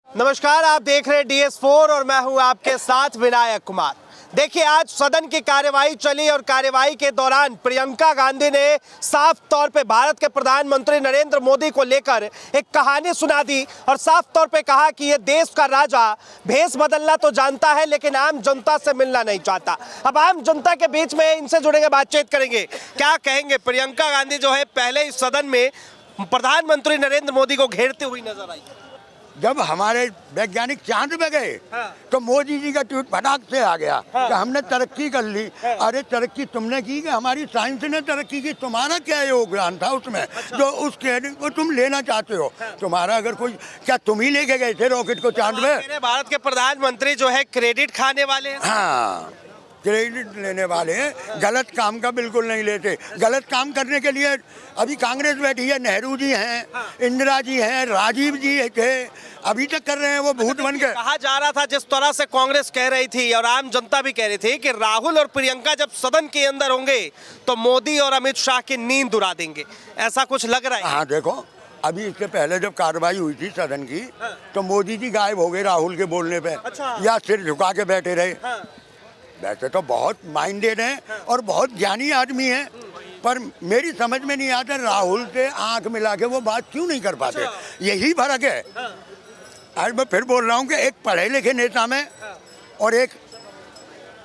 नमस्कार, आप देख रहे हैं DS4 और मैं हूं आपके साथ विनायक कुमार। देखिए, आज सदन की कार्यवाही चली और कार्यवाही के दौरान प्रियंका गांधी ने साफ तौर पे भारत के प्रधानमंत्री नरेंद्र मोदी को लेकर एक कहानी सुना दी और साफ तौर पे कहा कि ये देश का राजा भेष बदलना तो जानता है लेकिन आम जनता से मिलना नहीं चाहता। अब आम जनता के बीच में इनसे जुड़ेंगे, बातचीत करेंगे। क्या कहेंगे? प्रियंका गांधी जो है पहले इस सदन में प्रधानमंत्री नरेंद्र मोदी को घेरते हुए नजर आई। जब हमारे वैज्ञानिक चांद पे गए तो मोदी जी का ट्वीट फटाक से आ गया कि हमने तरक्की कर ली। अरे तरक्की तुमने की कि हमारी साइंस ने तरक्की की? तुम्हारा क्या योगदान था उसमें जो उस क्रेडिट को तुम लेना चाहते हो? तुम्हारा अगर कोई, क्या तुम ही लेके गए थे रॉकेट को चांद पे? भारत के प्रधानमंत्री जो है क्रेडिट खाने वाले हैं। हाँ, क्रेडिट लेने वाले हैं, गलत काम का बिल्कुल नहीं लेते। गलत काम करने के लिए अभी कांग्रेस बैठी है, नेहरू जी हैं, इंदिरा जी हैं, राजीव जी थे, अभी तक कर रहे हैं वो भूत बन के। कहा जा रहा था, जिस तरह से कांग्रेस कह रही थी और आम जनता भी कह रही थी कि राहुल और प्रियंका जब सदन के अंदर होंगे तो मोदी और अमित शाह की नींद उड़ा देंगे, ऐसा कुछ लग रहा है। हाँ देखो, अभी इससे पहले जब कार्रवाई हुई थी सदन की तो मोदी जी गायब हो गए राहुल के बोलने पे। या सिर झुका के बैठे रहे। वैसे तो बहुत माइंडेड हैं और बहुत ज्ञानी आदमी हैं, पर मेरी समझ में नहीं आता राहुल से आंख मिला के वो बात क्यों नहीं कर पाते। यही फर्क है। आज मैं फिर बोल रहा हूँ कि एक पढ़े लिखे नेता में और एक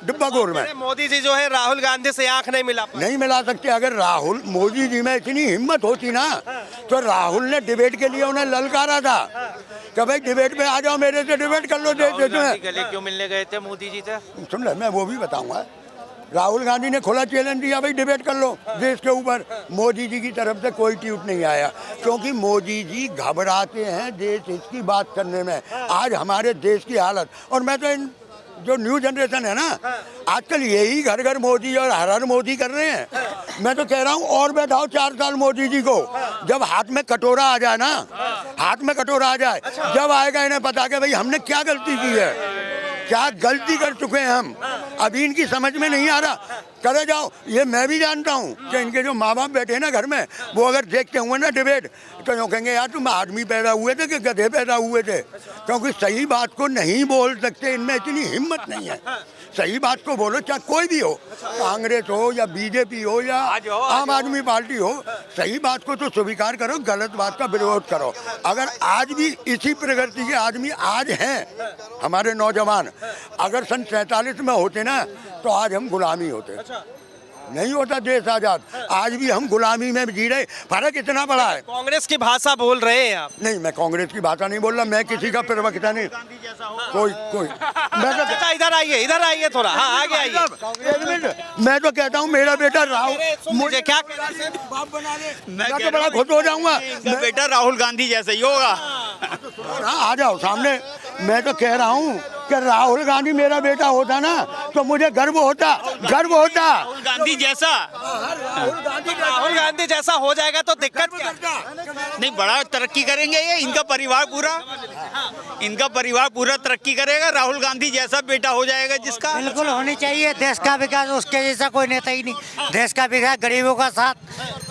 डिब्बा गोर में। मोदी जी जो है राहुल गांधी से आंख नहीं मिला सकते। अगर राहुल मोदी जी में इतनी हिम्मत होती ना तो राहुल ने डिबेट के लिए उन्हें ललकारा था कि भाई डिबेट में आ जाओ, मेरे से डिबेट कर लो। गले क्यों मिलने गए थे मोदी जी से? सुन ले, मैं वो भी बताऊंगा। राहुल गांधी ने खुला चैलेंज दिया, भाई डिबेट कर लो देश के ऊपर। मोदी जी की तरफ से कोई ट्वीट नहीं आया क्योंकि मोदी जी घबराते हैं देश हित की बात करने में। आज हमारे देश की हालत, और मैं तो इन जो न्यू जनरेशन है ना, आजकल यही घर घर मोदी और हर हर मोदी कर रहे हैं। मैं तो कह रहा हूँ और बैठाओ 4 साल मोदी जी को। जब हाथ में कटोरा आ जाए ना, हाथ में कटोरा आ जाए, जब आएगा इन्हें पता कि भाई हमने क्या गलती की है, क्या गलती कर चुके हैं हम। अभी इनकी समझ में नहीं आ रहा। करे जाओ, ये मैं भी जानता हूँ कि इनके जो माँ बाप बैठे हैं ना घर में, वो अगर देखते हुए ना डिबेट तो यूँ कहेंगे यार तुम आदमी पैदा हुए थे कि गधे पैदा हुए थे, क्योंकि सही बात को नहीं बोल सकते। इनमें इतनी हिम्मत नहीं है। सही बात को बोलो, चाहे कोई भी हो, कांग्रेस हो या बीजेपी हो या आम आदमी पार्टी हो, सही बात को तो स्वीकार करो, गलत बात का विरोध करो। अगर आज भी इसी प्रगति के आदमी आज हैं हमारे नौजवान, अगर सन 47 में होते ना तो आज हम गुलामी होते। नहीं होता देश आजाद। आज भी हम गुलामी में जी रहे। फर्क इतना बड़ा है। कांग्रेस की भाषा बोल रहे हैं आप? नहीं, मैं कांग्रेस की भाषा नहीं बोल रहा। मैं किसी का प्रवक्ता नहीं। कोई मैं तो इधर आइए थोड़ा। हाँ, आगे आइए। मैं तो कहता हूँ मेरा बेटा राहुल, मुझे क्या बाप बना दे, मैं तो बड़ा खुश हो जाऊंगा। बेटा राहुल गांधी जैसे ही होगा। हाँ, आ जाओ सामने। मैं तो कह रहा हूँ कि राहुल गांधी मेरा बेटा होता ना तो मुझे गर्व होता। राहुल गांधी जैसा, राहुल गांधी जैसा हो जाएगा तो दिक्कत क्या? नहीं, बड़ा तरक्की करेंगे ये। इनका परिवार पूरा तरक्की करेगा। राहुल गांधी जैसा बेटा हो जाएगा जिसका। बिल्कुल होनी चाहिए। देश का विकास उसके जैसा कोई नेता ही नहीं। देश का विकास, गरीबों का साथ,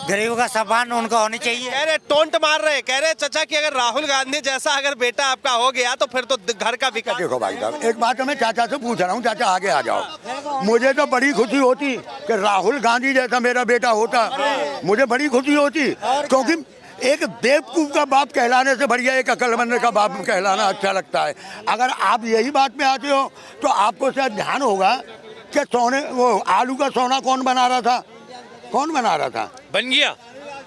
गरीबों का सम्मान उनका होनी चाहिए। कह रहे टोंट मार रहे, कह रहे चाचा कि अगर राहुल गांधी जैसा अगर बेटा आपका हो गया तो फिर तो घर का विकास। देखो भाई साहब, एक बात मैं चाचा से पूछ रहा हूँ, चाचा आगे आ जाओ। मुझे तो बड़ी खुशी होती कि राहुल गांधी जैसा मेरा बेटा होता। मुझे बड़ी खुशी होती क्योंकि एक बेवकूफ का बाप कहलाने से बढ़िया एक अक्लमंद का बाप कहलाना अच्छा लगता है। अगर आप यही बात पे आते हो तो आपको शायद ध्यान होगा कि वो आलू का सोना कौन बना रहा था? कौन बना रहा था? बन गया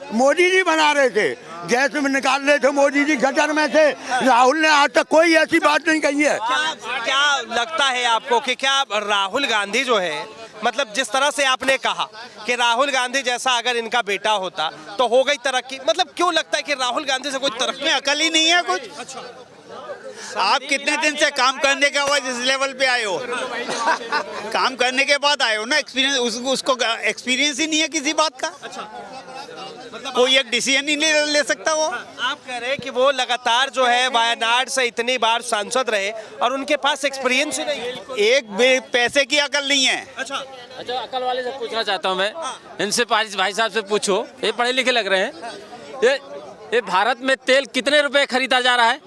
मोदी जी बना रहे थे। गैस में निकाल रहे थे मोदी जी गटर में से। राहुल ने आज तक कोई ऐसी बात नहीं कही है। क्या लगता है आपको कि क्या राहुल गांधी जो है, मतलब जिस तरह से आपने कहा कि राहुल गांधी जैसा अगर इनका बेटा होता तो हो गई तरक्की, मतलब क्यों लगता है कि राहुल गांधी से कोई तरक्की? में अकल ही नहीं है कुछ। आप कितने दिन से काम करने के बाद इस लेवल पे आए हो? काम करने के बाद आए हो ना। एक्सपीरियंस, उसको एक्सपीरियंस ही नहीं है किसी बात का। कोई एक डिसीजन ही नहीं ले सकता वो। आप कह रहे हैं कि वो लगातार जो है वायनाड से इतनी बार सांसद रहे और उनके पास एक्सपीरियंस ही नहीं है। एक पैसे की अकल नहीं है। अच्छा, अकल वाले से पूछना चाहता हूँ मैं। इनसे भाई साहब से पूछो, ये पढ़े लिखे लग रहे हैं। ये भारत में तेल कितने रुपए खरीदा जा रहा है?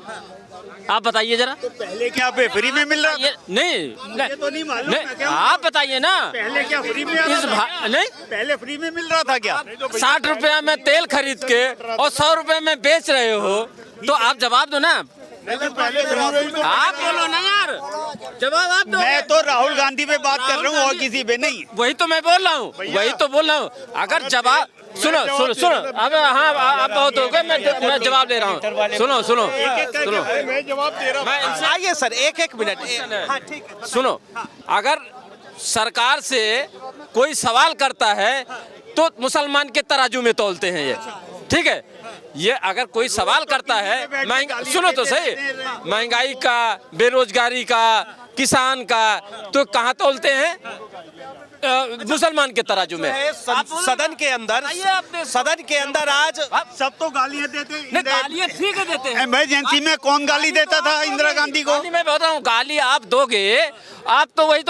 आप बताइए जरा। तो पहले क्या फ्री में मिल रहा था? ये नहीं मुझे तो नहीं मालूम, मैं नहीं, क्या आप बताइए ना। पहले क्या फ्री में नहीं, पहले फ्री में मिल रहा था क्या? 60 रुपया में तेल खरीद के और 100 रुपए में बेच रहे हो, तो आप जवाब दो ना। पहले आप बोलो ना यार, जवाब आप दो। मैं तो राहुल गांधी पे बात कर रहा हूँ और किसी पे नहीं। वही तो मैं बोल रहा हूँ, वही तो बोल रहा हूँ। अगर जवाब सुनो सुनो सुनो, अब हाँ आप बहुत हो गए, मैं जवाब दे रहा हूँ। सुनो सुनो सुनो, मैं जवाब दे रहा हूँ। आइए सर, एक मिनट। हाँ ठीक है। सुनो, अगर सरकार से कोई सवाल करता है तो मुसलमान के तराजू में तौलते हैं ये, ठीक है। ये अगर कोई सवाल करता है महंगा, सुनो तो सही, महंगाई का, बेरोजगारी का, किसान का, तो कहाँ तौलते हैं? मुसलमान के तराजू में। सदन के अंदर आज सब तो गालियाँ देते नहीं, गालियाँ ठीक है देते हैं। इमरजेंसी में कौन गाली देता था इंदिरा गांधी को? गाली मैं बता रहा हूँ, गाली आप दोगे, आप तो वही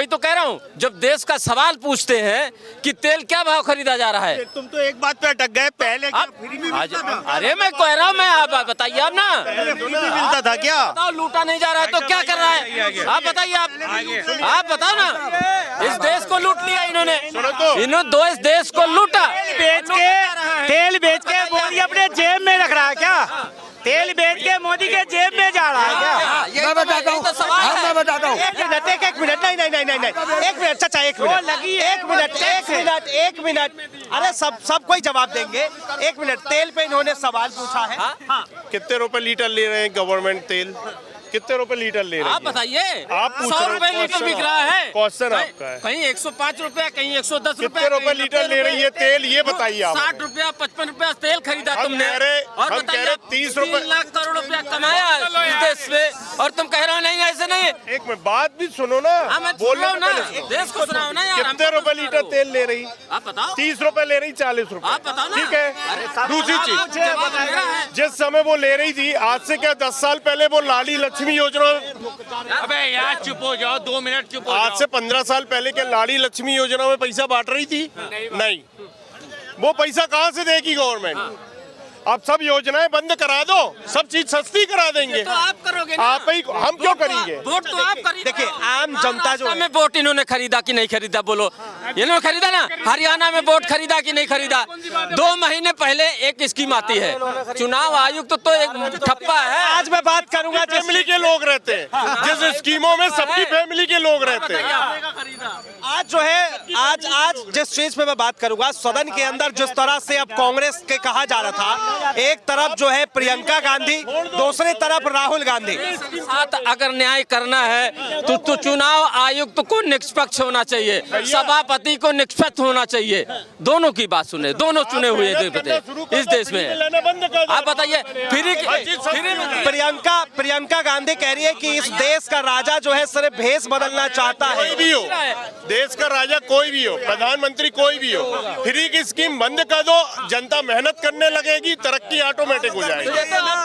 तो कह रहा हूँ। जब देश का सवाल पूछते हैं कि तेल क्या भाव खरीदा जा रहा है, तुम तो एक बात पे अटक गए, पहले क्या आप फ्री में मिलता था? अरे मैं कह रहा हूँ, मैं आप बताइए आप ना। पहले फ्री में मिलता था क्या? बताओ, लूटा नहीं जा रहा है तो क्या कर रहा है? आप बताइए, आप बताओ ना। इस देश को लूट लिया इन्होंने, इस देश को लूटा। तेल बेच के मोदी अपने जेब में रख रहा है क्या? तेल बेच के मोदी के जेब में जा रहा है क्या? मैं बताता हूँ, मैं बताता हूँ। एक मिनट, नहीं, एक मिनट चाचा, एक मिनट। अरे सब कोई जवाब देंगे। एक मिनट, तेल पे इन्होंने सवाल पूछा है। हाँ। कितने रुपए लीटर ले रहे हैं गवर्नमेंट तेल? कितने रुपए लीटर ले रहे हैं? आप बताइए। आप पूछ 100 रहे रुपए हो, लीटर बिक रहा है। क्वेश्चन आपका है। कहीं 105 रुपया, कहीं 110 रुपया। कितने रुपए लीटर ले रही है तेल, ये बताइए आप। 60 रुपया, 55 रुपया तेल खरीदा हम तुमने। कह रहे- और हम बताइए, कह रहे 30 रुपए- 3 लाख करोड़ रुपया कमाया इस देश में, और तुम कह रहे हो नहीं ऐसे नहीं। एक मिनट, बात भी सुनो ना। हाँ, मैं सुन बोलने रहा हूँ ना, से पहले। देश को सुनाओ ना यार। कितने हमको रुपए सुना लीटर दो। तेल ले रही? आप बताओ। 30 रुपए ले रही, 40 रुपए। आप बताओ ना। ठीक है। दूसरी आप चीज, जवाब मेरा है। जिस समय वो ले रही थी, आज से क्या 10 साल पहले वो लाड़ी लक्ष्मी योजना, अबे यार चुप हो जाओ, 2 मिनट चुप हो आज से 15 साल पहले क्या लाड़ी लक्ष्मी योजना में पैसा बांट रही थी? नहीं। वो पैसा कहाँ से देगी गवर्नमेंट? आप सब योजनाएं बंद करा दो, सब चीज सस्ती करा देंगे। तो आप करोगे ना। आप ही, हम क्यों करेंगे? वोट तो आप खरीदो। देखिए, आम जनता जो है- में वोट इन्होंने खरीदा कि नहीं खरीदा, बोलो। इन्होंने खरीदा ना। हरियाणा में वोट खरीदा कि नहीं खरीदा? 2 महीने पहले एक स्कीम आती है, चुनाव आयुक्त तो एक ठप्पा है। आज मैं बात करूंगा फैमिली के लोग रहते हैं, जिस स्कीमों में सबकी फैमिली के लोग रहते हैं। आज जो है, आज जिस चीज पे मैं बात करूंगा, सदन के अंदर जिस तरह से अब कांग्रेस के कहा जा रहा था, एक तरफ जो है प्रियंका गांधी, दूसरी तरफ राहुल गांधी। साथ अगर न्याय करना है तो चुनाव आयुक्त को निष्पक्ष होना चाहिए, सभापति को निष्पक्ष होना चाहिए। दोनों की बात सुने, दोनों चुने हुए इस देश में। आप बताइए, प्रियंका गांधी कह रही है कि इस देश का राजा जो है सिर्फ भेष बदलना चाहता है। कोई भी हो, देश का राजा कोई भी हो, प्रधानमंत्री कोई भी हो, फ्री की स्कीम बंद कर दो, जनता मेहनत करने लगेगी, तरक्की ऑटोमेटिक हो जाएगी।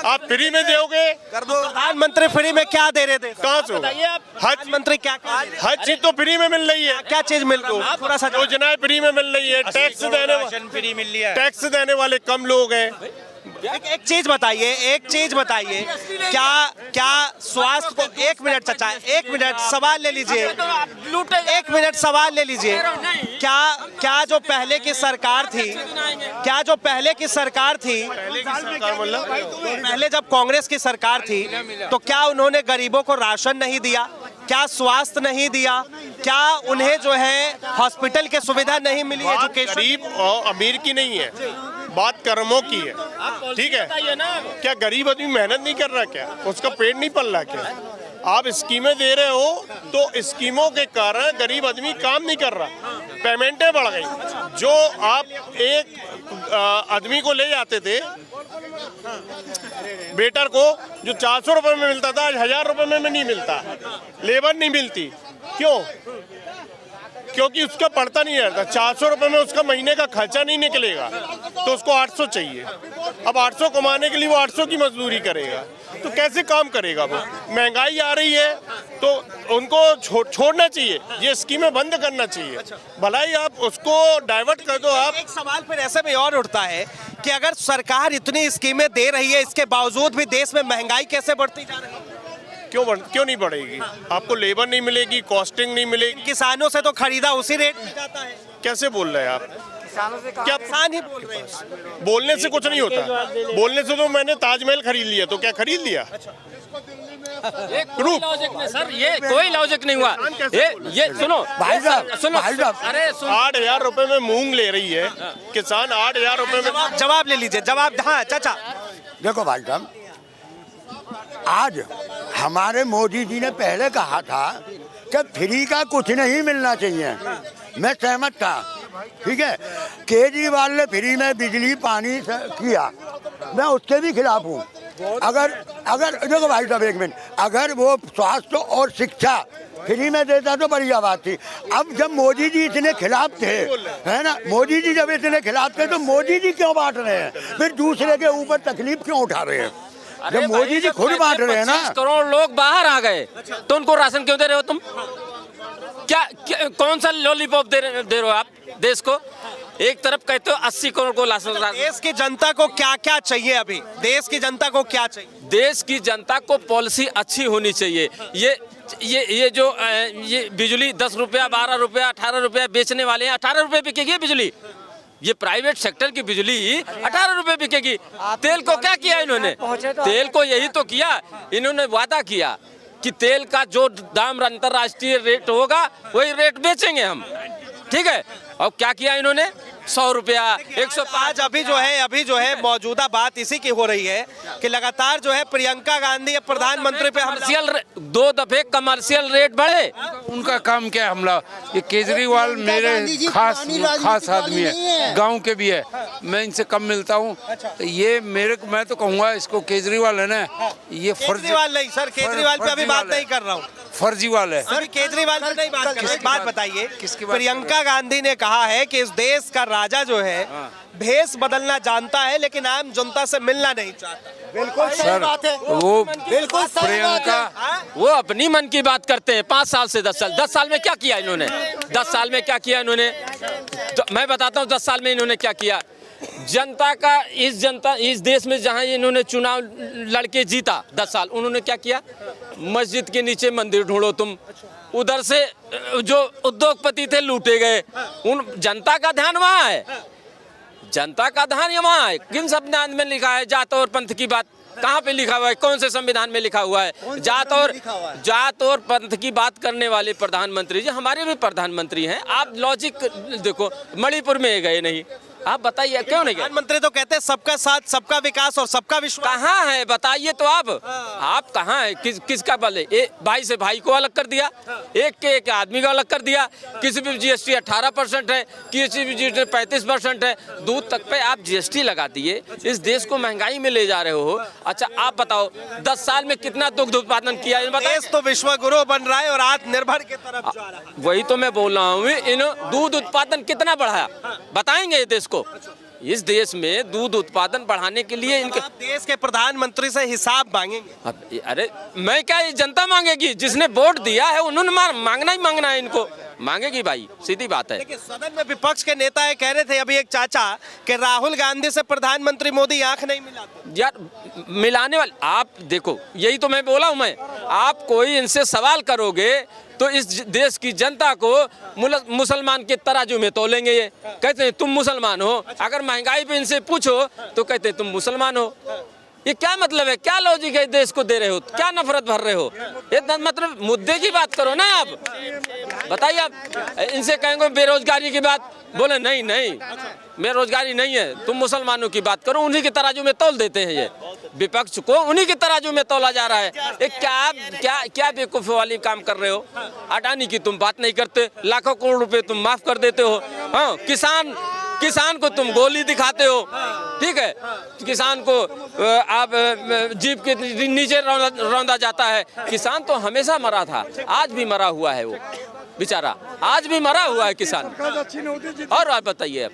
आप फ्री में दोगे, प्रधानमंत्री फ्री में क्या दे रहे थे? कहाँ से होगा? हज मंत्री क्या हर चीज तो फ्री में मिल रही है। क्या चीज मिल रही है? थोड़ा सा योजनाएं फ्री में मिल रही है, टैक्स देने वाले कम लोग हैं। एक चीज बताइए, क्या स्वास्थ्य को, एक मिनट चाचा, एक मिनट सवाल ले लीजिए, एक मिनट सवाल ले लीजिए। क्या जो पहले की सरकार थी, पहले जब कांग्रेस की सरकार थी, तो क्या उन्होंने गरीबों को राशन नहीं दिया? क्या स्वास्थ्य नहीं दिया? क्या उन्हें जो है हॉस्पिटल की सुविधा नहीं मिली? बात गरीब और अमीर की नहीं है, बात कर्मों की है। ठीक है, क्या गरीब आदमी मेहनत नहीं कर रहा? क्या उसका पेट नहीं पल रहा? क्या आप स्कीमें दे रहे हो तो स्कीमों के कारण गरीब आदमी काम नहीं कर रहा, पेमेंटें बढ़ गई। जो आप एक आदमी को ले जाते थे, वेटर को, जो 400 रुपए में मिलता था, आज 1000 रुपए में नहीं मिलता, लेबर नहीं मिलती। क्यों? क्योंकि उसका पड़ता नहीं रहता। 400 रुपए में उसका महीने का खर्चा नहीं निकलेगा, तो उसको 800 चाहिए। अब 800 कमाने के लिए वो 800 की मजदूरी करेगा, तो कैसे काम करेगा वो? महंगाई आ रही है तो उनको छोड़ना चाहिए, ये स्कीमें बंद करना चाहिए। भलाई आप उसको डाइवर्ट कर दो। आप एक सवाल फिर ऐसे में और उठता है कि अगर सरकार इतनी स्कीमें दे रही है, इसके बावजूद भी देश में महंगाई कैसे बढ़ती जा रही है? क्यों नहीं बढ़ेगी? आपको लेबर नहीं मिलेगी, कॉस्टिंग नहीं मिलेगी। किसानों से तो खरीदा उसी रेट में जाता है। कैसे बोल रहे हैं आप? क्या किसान ही बोल रहे हैं? बोलने से कुछ नहीं होता। बोलने से तो मैंने ताजमहल खरीद लिया, तो क्या खरीद लिया? ये कोई लॉजिक नहीं सर, ये कोई लॉजिक नहीं हुआ। ये सुनो भाई साहब, सुनो, भाई साहब। अरे सुनो, 8,000 रुपए में मूंग ले रही है किसान, 8,000 रुपए में। जवाब ले लीजिए, जवाब। हाँ चाचा, देखो भाई साहब, आज हमारे मोदी जी ने पहले कहा था कि फ्री का कुछ नहीं मिलना चाहिए, मैं सहमत था, ठीक है। केजरीवाल ने फ्री में बिजली पानी किया, मैं उसके भी खिलाफ हूँ। अगर देखो भाई साहब एक मिनट, अगर वो स्वास्थ्य और शिक्षा फ्री में देता तो बढ़िया बात थी। अब जब मोदी जी इतने खिलाफ थे, है ना, मोदी जी जब इतने खिलाफ थे तो मोदी जी क्यों बांट रहे हैं? फिर दूसरे के ऊपर तकलीफ क्यों उठा रहे हैं? जब मोदी जी खुद बांट रहे हैं ना। 25 करोड़ लोग बाहर आ गए तो उनको राशन क्यों दे रहे हो तुम? क्या कौन सा लॉलीपॉप दे रहे हो आप देश को? एक तरफ कहते हो 80 करोड़ को राशन। देश की जनता को क्या क्या चाहिए? अभी देश की जनता को क्या चाहिए? देश की जनता को पॉलिसी अच्छी होनी चाहिए। ये जो ये बिजली 10 रुपया 12 रुपया 18 रुपया बेचने वाले हैं, 18 रुपये बिकेगी बिजली। ये प्राइवेट सेक्टर की बिजली 18 रुपये बिकेगी। तेल को क्या किया इन्होंने? तेल को यही तो किया, इन्होंने वादा किया कि तेल का जो दाम अंतर्राष्ट्रीय रेट होगा वही रेट बेचेंगे हम, ठीक है। और क्या किया इन्होंने? 100 रुपया 105। अभी जो है मौजूदा बात इसी की हो रही है कि लगातार जो है प्रियंका गांधी अब प्रधानमंत्री पे कमर्शियल 2 दफे कमर्शियल रेट बढ़े। उनका काम क्या है हमला? ये केजरीवाल मेरे खास आदमी है, गांव के भी है, मैं इनसे कम मिलता हूँ। ये मैं तो कहूँगा इसको, केजरीवाल है ना, ये केजरीवाल नहीं सर, केजरीवाल पे अभी बात नहीं कर रहा हूँ, फर्जीवाल है। अभी केजरीवाल पे नहीं बात कर रहा हूँ। बात बताइए, प्रियंका गांधी ने कहा है कि इस देश का राजा जो है भेष बदलना जानता है लेकिन आम जनता से मिलना नहीं चाहता। बिल्कुल सर, वो बिल्कुल प्रियंका वो अपनी मन की बात करते हैं। 5 साल से 10 साल में क्या किया इन्होंने? 10 साल में क्या किया इन्होंने? तो मैं बताता हूँ 10 साल में इन्होंने क्या किया। जनता का इस देश में जहाँ इन्होंने चुनाव लड़के जीता 10 साल, उन्होंने क्या किया? मस्जिद के नीचे मंदिर ढूंढो तुम, उधर से जो उद्योगपति थे लूटे गए। उन जनता का ध्यान वहाँ है, जनता का ध्यान वहाँ है। किन संविधान में लिखा है जात और पंथ की बात? कहाँ पे लिखा हुआ है? कौन से संविधान में लिखा हुआ है? जात और पंथ की बात करने वाले प्रधानमंत्री जी हमारे भी प्रधानमंत्री हैं। आप लॉजिक देखो, मणिपुर में गए नहीं, आप बताइए क्यों नहीं गए? प्रधानमंत्री तो कहते हैं सबका साथ सबका विकास और सबका विश्वास। कहाँ है बताइए तो आप कहाँ है? किसका बल है? भाई से भाई को अलग कर दिया, एक आदमी को अलग कर दिया। किसी भी जीएसटी 18% है, किसी भी जीएसटी 35% है। दूध तक पे आप जीएसटी लगा दिए, इस देश को महंगाई में ले जा रहे हो। अच्छा आप बताओ 10 साल में कितना दुग्ध उत्पादन किया? देश तो विश्व गुरु बन रहा है और आत्मनिर्भर की तरफ जा रहा है। वही तो मैं बोल रहा हूँ, इन दूध उत्पादन कितना बढ़ाया बताएंगे देश को? इस देश में दूध उत्पादन बढ़ाने के लिए इनके देश के प्रधानमंत्री से हिसाब मांगेंगे। अरे मैं क्या, ये जनता मांगेगी? जिसने वोट दिया है उन्होंने मांगना ही मांगना है, इनको मांगेगी भाई, सीधी बात है। देखिए सदन में विपक्ष के नेता कह रहे थे अभी एक चाचा कि राहुल गांधी से प्रधानमंत्री मोदी आंख नहीं मिलाते। यार मिलाने वाले आप देखो, यही तो मैं बोला हूँ। मैं आप कोई इनसे सवाल करोगे तो इस देश की जनता को मुसलमान के तराजू में तोलेंगे। ये कहते हैं तुम मुसलमान हो, अगर महंगाई पे इनसे पूछो तो कहते हैं तुम मुसलमान हो। ये क्या मतलब है? क्या लॉजिक है? देश को दे रहे हो, क्या नफरत भर रहे हो? ये मतलब मुद्दे की बात करो ना। आप बताइए, आप इनसे कहेंगे बेरोजगारी की बात, बोले नहीं बेरोजगारी नहीं है, तुम मुसलमानों की बात करो। उन्हीं के तराजू में तोल देते हैं, ये विपक्ष को उन्हीं के तराजू में तोला जा रहा है। ये क्या बेवकूफ़ी वाली काम कर रहे हो? अडानी की तुम बात नहीं करते, लाखों करोड़ रुपए तुम माफ कर देते हो। हाँ, किसान को तुम गोली दिखाते हो, ठीक है। किसान को आप जीप के नीचे रौंदा जाता है। किसान तो हमेशा मरा था, आज भी मरा हुआ है वो बेचारा, आज भी मरा हुआ है किसान। और आप बताइए।